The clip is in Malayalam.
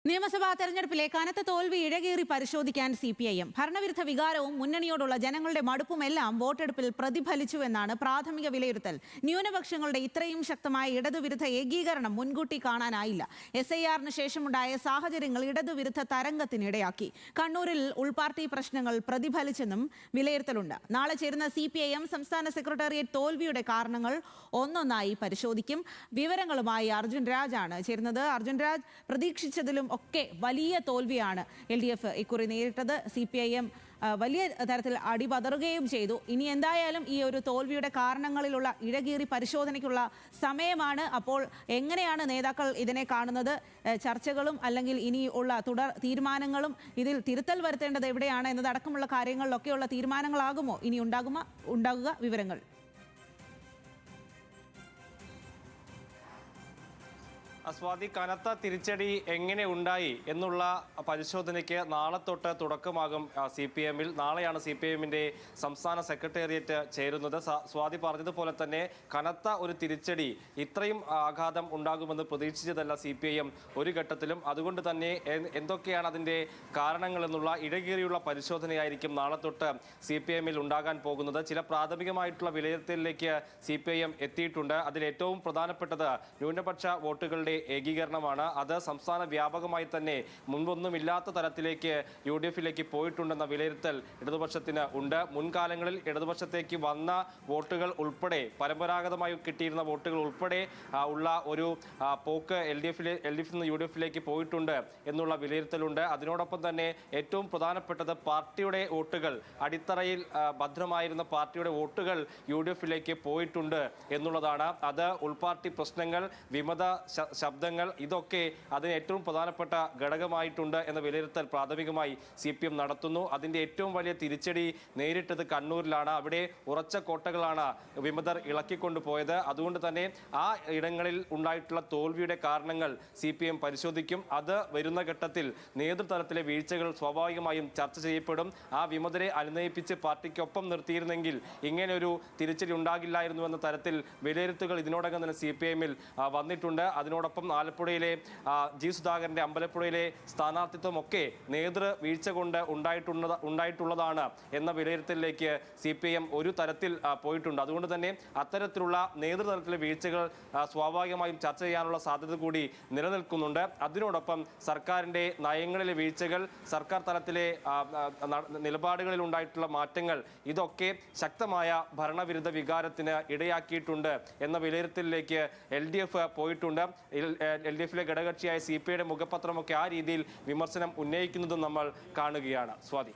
നിയമസഭാ തെരഞ്ഞെടുപ്പിലെ കനത്ത തോൽവി ഇഴകീറി പരിശോധിക്കാൻ CPIM ഭരണവിരുദ്ധ വികാരവും മുന്നണിയോടുള്ള ജനങ്ങളുടെ മടുപ്പുമെല്ലാം വോട്ടെടുപ്പിൽ പ്രതിഫലിച്ചുവെന്നാണ് പ്രാഥമിക വിലയിരുത്തൽ. ന്യൂനപക്ഷങ്ങളുടെ ഇത്രയും ശക്തമായ ഇടതുവിരുദ്ധ ഏകീകരണം മുൻകൂട്ടി കാണാനായില്ല. SIR-ന് ശേഷമുണ്ടായ സാഹചര്യങ്ങൾ ഇടതുവിരുദ്ധ തരംഗത്തിനിടയാക്കി. കണ്ണൂരിൽ ഉൾപാർട്ടി പ്രശ്നങ്ങൾ പ്രതിഫലിച്ചെന്നും വിലയിരുത്തലുണ്ട്. നാളെ ചേരുന്ന CPIM സംസ്ഥാന സെക്രട്ടേറിയറ്റ് തോൽവിയുടെ കാരണങ്ങൾ ഒന്നൊന്നായി പരിശോധിക്കും. വിവരങ്ങളുമായി അർജുൻ രാജാണ് ചേരുന്നത്. അർജുൻ രാജ്, പ്രതീക്ഷിച്ചതിലും ഒക്കെ വലിയ തോൽവിയാണ് LDF ഇക്കുറി നേരിട്ടത്. CPIM വലിയ തരത്തിൽ അടിപതറുകയും ചെയ്തു. ഇനി എന്തായാലും ഈ ഒരു തോൽവിയുടെ കാരണങ്ങളിലുള്ള ഇഴകീറി പരിശോധനയ്ക്കുള്ള സമയമാണ്. അപ്പോൾ എങ്ങനെയാണ് നേതാക്കൾ ഇതിനെ കാണുന്നത്? ചർച്ചകളും അല്ലെങ്കിൽ ഇനിയുള്ള തുടർ തീരുമാനങ്ങളും ഇതിൽ തിരുത്തൽ വരുത്തേണ്ടത് എവിടെയാണ് എന്നതടക്കമുള്ള കാര്യങ്ങളിലൊക്കെയുള്ള തീരുമാനങ്ങളാകുമോ ഇനി ഉണ്ടാകുക? വിവരങ്ങൾ. സ്വാതി, കനത്ത തിരിച്ചടി എങ്ങനെ ഉണ്ടായി എന്നുള്ള പരിശോധനയ്ക്ക് നാളെ തൊട്ട് തുടക്കമാകും CPM-ൽ. നാളെയാണ് CPM-ന്റെ സംസ്ഥാന സെക്രട്ടേറിയറ്റ് ചേരുന്നത്. സ്വാതി പറഞ്ഞതുപോലെ തന്നെ കനത്ത ഒരു തിരിച്ചടി, ഇത്രയും ആഘാതം ഉണ്ടാകുമെന്ന് പ്രതീക്ഷിച്ചതല്ല CPIM ഒരു ഘട്ടത്തിലും. അതുകൊണ്ട് തന്നെ എന്തൊക്കെയാണ് അതിൻ്റെ കാരണങ്ങൾ എന്നുള്ള ഇഴകീറിയുള്ള പരിശോധനയായിരിക്കും നാളെ തൊട്ട് CPM-ൽ ഉണ്ടാകാൻ പോകുന്നത്. ചില പ്രാഥമികമായിട്ടുള്ള വിലയിരുത്തലിലേക്ക് CPIM എത്തിയിട്ടുണ്ട്. അതിൽ ഏറ്റവും പ്രധാനപ്പെട്ടത് ന്യൂനപക്ഷ വോട്ടുകളുടെ ഏകീകരണമാണ്. അത് സംസ്ഥാന വ്യാപകമായി തന്നെ മുൻപൊന്നുമില്ലാത്ത തരത്തിലേക്ക് UDF-ലേക്ക് പോയിട്ടുണ്ടെന്ന വിലയിരുത്തൽ ഇടതുപക്ഷത്തിന് ഉണ്ട്. മുൻകാലങ്ങളിൽ ഇടതുപക്ഷത്തേക്ക് വന്ന വോട്ടുകൾ ഉൾപ്പെടെ, പരമ്പരാഗതമായി കിട്ടിയിരുന്ന വോട്ടുകൾ ഉൾപ്പെടെ ഉള്ള ഒരു പോക്ക് LDF-ൽ നിന്ന് UDF-ലേക്ക് പോയിട്ടുണ്ട് എന്നുള്ള വിലയിരുത്തലുണ്ട്. അതിനോടൊപ്പം തന്നെ ഏറ്റവും പ്രധാനപ്പെട്ടത് പാർട്ടിയുടെ വോട്ടുകൾ, അടിത്തറയിൽ ഭദ്രമായിരുന്ന പാർട്ടിയുടെ വോട്ടുകൾ UDF-ലേക്ക് പോയിട്ടുണ്ട് എന്നുള്ളതാണ്. അത് ഉൾപാർട്ടി പ്രശ്നങ്ങൾ, വിമത ശബ്ദങ്ങൾ, ഇതൊക്കെ അതിന് ഏറ്റവും പ്രധാനപ്പെട്ട ഘടകമായിട്ടുണ്ട് എന്ന വിലയിരുത്തൽ പ്രാഥമികമായി CPM നടത്തുന്നു. അതിൻ്റെ ഏറ്റവും വലിയ തിരിച്ചടി നേരിട്ടത് കണ്ണൂരിലാണ്. അവിടെ ഉറച്ച കോട്ടകളാണ് വിമതർ ഇളക്കിക്കൊണ്ടുപോയത്. അതുകൊണ്ട് തന്നെ ആ ഇടങ്ങളിൽ ഉണ്ടായിട്ടുള്ള തോൽവിയുടെ കാരണങ്ങൾ CPM പരിശോധിക്കും. അത് വരുന്ന ഘട്ടത്തിൽ നേതൃതലത്തിലെ വീഴ്ചകൾ സ്വാഭാവികമായും ചർച്ച ചെയ്യപ്പെടും. ആ വിമതരെ അനുനയിപ്പിച്ച് പാർട്ടിക്കൊപ്പം നിർത്തിയിരുന്നെങ്കിൽ ഇങ്ങനെയൊരു തിരിച്ചടി ഉണ്ടാകില്ലായിരുന്നു എന്ന തരത്തിൽ വിലയിരുത്തലുകൾ ഇതിനോടകം തന്നെ CPM-ൽ വന്നിട്ടുണ്ട്. അതിനോടൊപ്പം ആലപ്പുഴയിലെ G. സുധാകരന്റെ അമ്പലപ്പുഴയിലെ സ്ഥാനാർത്ഥിത്വമൊക്കെ വീഴ്ച കൊണ്ട് ഉണ്ടായിട്ടുള്ളതാണ് എന്ന വിലയിരുത്തലിലേക്ക് CPM ഒരു തരത്തിൽ പോയിട്ടുണ്ട്. അതുകൊണ്ട് തന്നെ അത്തരത്തിലുള്ള നേതൃതലത്തിലെ വീഴ്ചകൾ സ്വാഭാവികമായും ചർച്ച ചെയ്യാനുള്ള സാധ്യത കൂടി നിലനിൽക്കുന്നുണ്ട്. അതിനോടൊപ്പം സർക്കാരിൻ്റെ നയങ്ങളിലെ വീഴ്ചകൾ, സർക്കാർ തലത്തിലെ നിലപാടുകളിൽ ഉണ്ടായിട്ടുള്ള മാറ്റങ്ങൾ, ഇതൊക്കെ ശക്തമായ ഭരണവിരുദ്ധ വികാരത്തിന് ഇടയാക്കിയിട്ടുണ്ട് എന്ന വിലയിരുത്തലിലേക്ക് LDF പോയിട്ടുണ്ട്. LDF-ലെ ഘടകകക്ഷിയായ CPI-യുടെ മുഖപത്രമൊക്കെ ആ രീതിയിൽ വിമർശനം ഉന്നയിക്കുന്നതും നമ്മൾ കാണുകയാണ്. സ്വാതി.